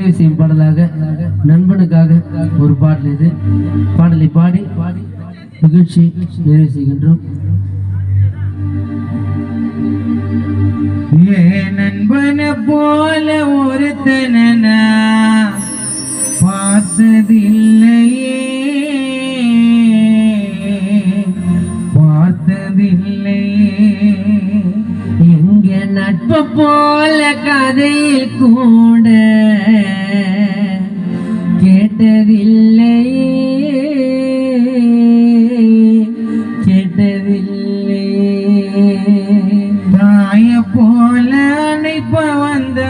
நிறைவு செய்யும் பாடலாக நண்பனுக்காக ஒரு பாடல் இது. பாடலை பாடி நிகழ்ச்சி நிறைவு செய்கின்றோம். நண்பன போல ஒருத்தன பார்த்ததில்லையே எங்க நட்பு போல கதையில் கூட கேட்டதில்லையே தாய போல அணைப்ப வந்த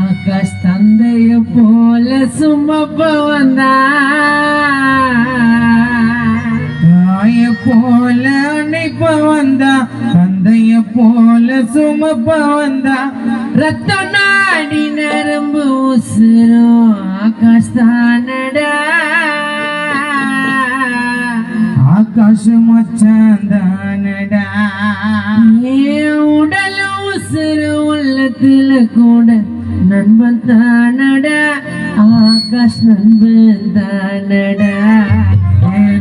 ஆகாஷ் தந்தைய போல சுமப்ப வந்தா தாய போல அணைப்ப வந்தா தந்தைய போல சுமப்ப வந்தா ரத்த நாடி நரம்பு உசுரும் ஆகாஷ் தானடா ஆகாஷ மச்சாந்தானடா உடல உசுறு உள்ளத்துல கூட நண்பன் தானடா ஆகாஷ் நண்பன் தானடா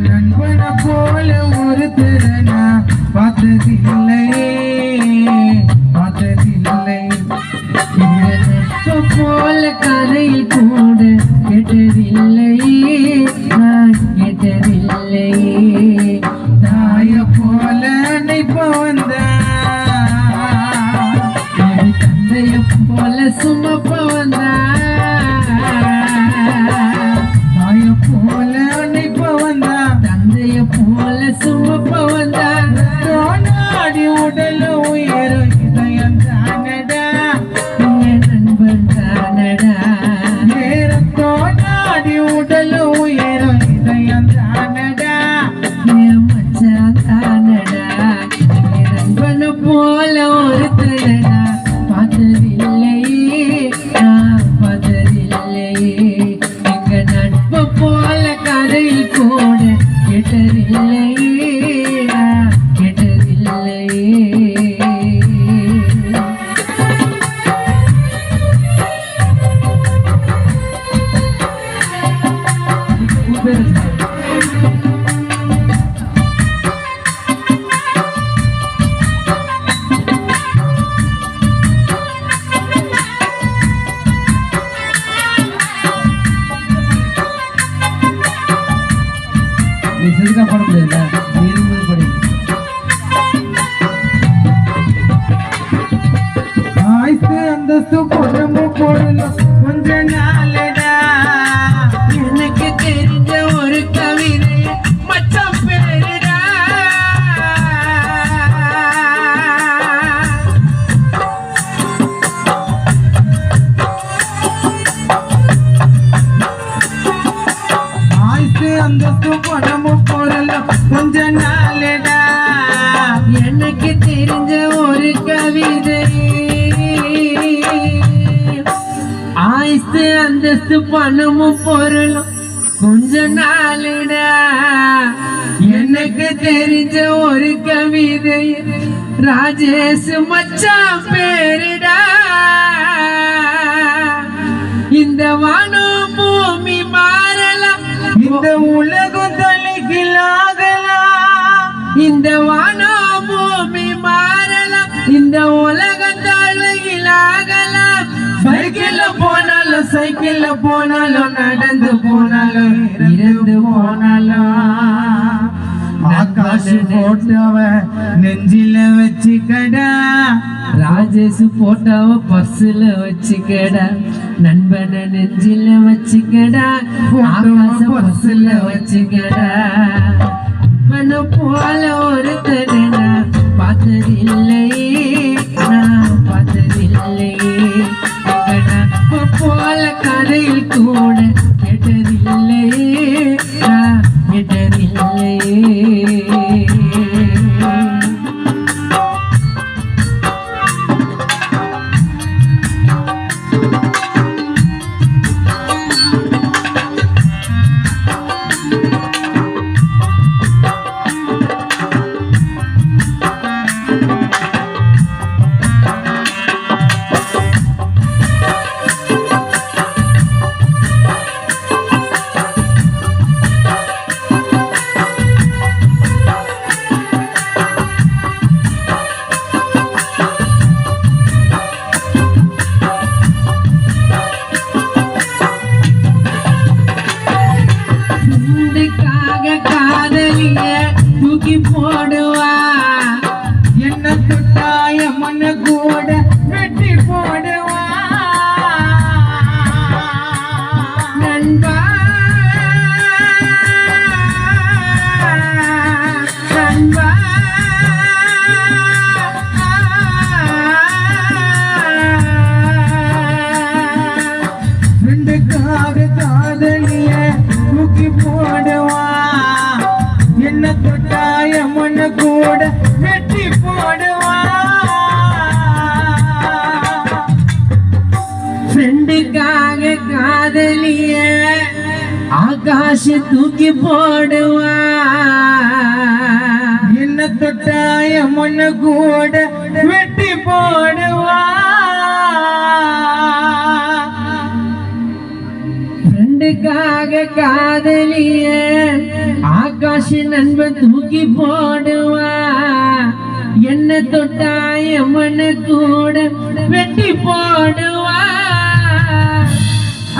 நண்பன போல ஒரு திறனா பார்த்ததில்லையே நட்பு போல கதையில் கூட கேட்டதில்லையே நான் கேட்டதில்லையே தாய போல அணைப்ப வந்த தந்தைய போல சுமப்ப வந்தா தாய போல அணைப்ப வந்தா தந்தைய போல சுமப்ப வந்தா நாடி உடல உயரும் இதயம் தானடா நண்பன் தானடா நேரத்தோ நாடி உடல உயரும் இதயம் தானடா மச்சான் தானடா நண்பனை போல ஒருத்தனடா பார்த்ததில்லையே நான் பார்த்ததில்லையே எங்க நட்பு போல கதையில் கூட கேட்டதில்லையே நான் கேட்டதில்லையே நீ செதுக்கா பாட முடியாதுல்ல, நீ இருக்கும்போது படி. ஆய்த்து அந்தஸ்து பொண்ணமும் போடணும் கொஞ்ச நாளடா எனக்கு தெரிஞ்ச ஒரு கவிதை மச்சான் பேருடா ஆய்த்து அந்தஸ்து பொண்ணமும் போடணும் கொஞ்ச நாளடா எனக்கு தெரிஞ்ச ஒரு கவிதை ஆய்த்து அந்தஸ்து பணமும் பொருளும் கொஞ்ச நாளுடா எனக்கு தெரிஞ்ச ஒரு கவிதை ராஜேஷ் மச்சான் பேருடா இந்த வானம் பூமி மாறலாம் இந்த உலகம் தலைகளாகலாம் இந்த வானம் பூமி மாறலாம் இந்த உலகம் தலைகளாகலாம் சைக்கிள்ல போனாலும் சைக்கிள்ல போனாலும் நடந்து போனாலும் இருந்து போனாலும் ஆகாஷ் போட்டோவ நெஞ்சில வச்சுக்கடா ராஜேஷ் போட்டோவை பர்ஸ்ல வச்சுக்கடா நண்பனை நெஞ்சில வச்சுக்கடா ஆகாசம் பர்ஸ்ல வச்சுக்கடா நண்பனை போல ஒருத்தனா பார்த்ததில்லையே நான் பார்த்ததில்லையே எங்க நட்பு போல கதையில் கூட கேட்டதில்லையே நான் கேட்டதில்லையே ஃப்ரெண்டுக்காக காதலிய ஆகாஷ தூக்கி போடுவா என்ன தொட்டாய மண்ணு கூட வெட்டி போடுவா ஃப்ரெண்டுக்காக காதலிய ஆகாஷ நண்பன் தூக்கி போடுவா என்ன தொட்டாய மண்ணு கூட வெட்டி போடுவா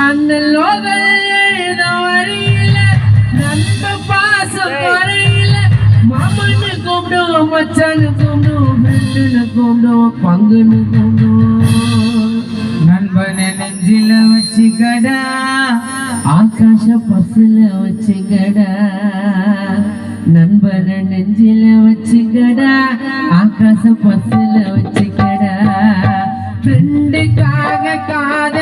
அந்த லோகல் எழுத வரையில நண்ப பாசம் குறையில மாமன்னு கூப்பிடுவோம் மச்சான்னு கூப்பிடுவோம் ஃப்ரெண்டுன்னு கூப்பிடுவோம் பங்குன்னு கூப்பிடுவோம் நண்பனை நெஞ்சில வச்சுக்கடா ஆகாஷ பஸ்ல வச்சுக்கடா நண்பனை நெஞ்சில வச்சுக்கடா ஆகாச பஸ்ல வச்சுக்கடா ஃப்ரெண்டுக்காக காத